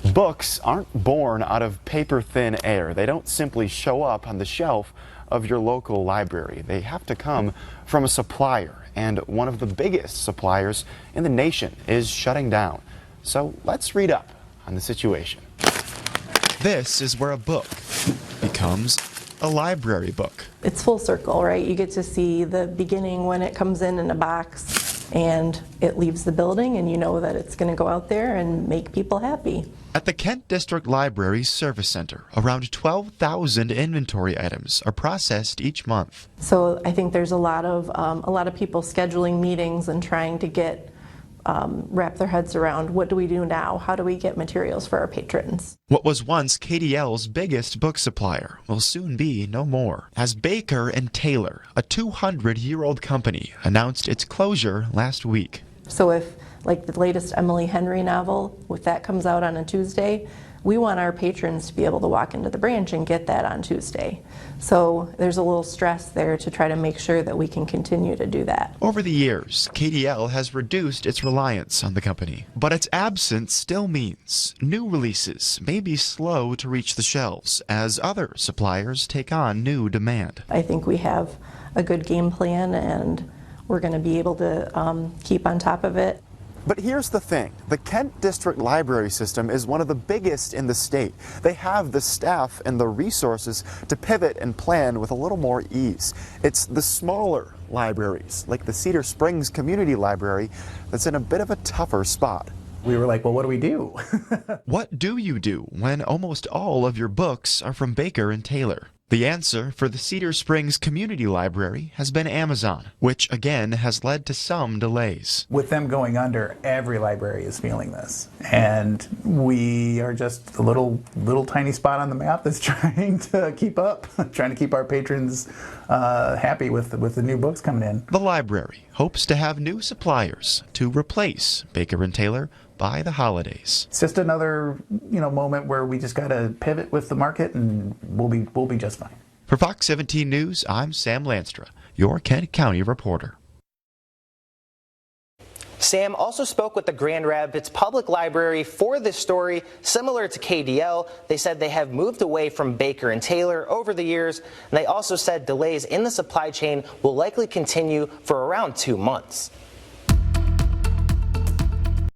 Books aren't born out of paper-thin air. They don't simply show up on the shelf of your local library. They have to come from a supplier, and one of the biggest suppliers in the nation is shutting down. So let's read up on the situation. This is where a book becomes a library book. It's full circle, right? You get to see the beginning when it comes in a box and it leaves the building, and you know that it's going to go out there and make people happy. At the Kent District Library's Service Center, around 12,000 inventory items are processed each month. So I think there's a lot of people scheduling meetings and trying to get wrap their heads around, what do we do now? How do we get materials for our patrons? What was once KDL's biggest book supplier will soon be no more, as Baker and Taylor, a 200-year-old company, announced its closure last week. So if, like the latest Emily Henry novel, if that comes out on a Tuesday, we want our patrons to be able to walk into the branch and get that on Tuesday. So there's a little stress there to try to make sure that we can continue to do that. Over the years, KDL has reduced its reliance on the company, but its absence still means new releases may be slow to reach the shelves as other suppliers take on new demand. I think we have a good game plan, and we're going to be able to keep on top of it. But here's the thing, the Kent District Library System is one of the biggest in the state. They have the staff and the resources to pivot and plan with a little more ease. It's the smaller libraries, like the Cedar Springs Community Library, that's in a bit of a tougher spot. We were like, well, what do we do? What do you do when almost all of your books are from Baker and Taylor? The answer for the Cedar Springs Community Library has been Amazon, which again has led to some delays. With them going under, every library is feeling this. And we are just a little tiny spot on the map that's trying to keep up, trying to keep our patrons happy with the new books coming in. The library hopes to have new suppliers to replace Baker and Taylor by the holidays. It's just another, moment where we just got to pivot with the market, and we'll be just fine. For Fox 17 News, I'm Sam Lanstra, your Kent County reporter. Sam also spoke with the Grand Rapids Public Library for this story. Similar to KDL, they said they have moved away from Baker and Taylor over the years, and they also said delays in the supply chain will likely continue for around 2 months.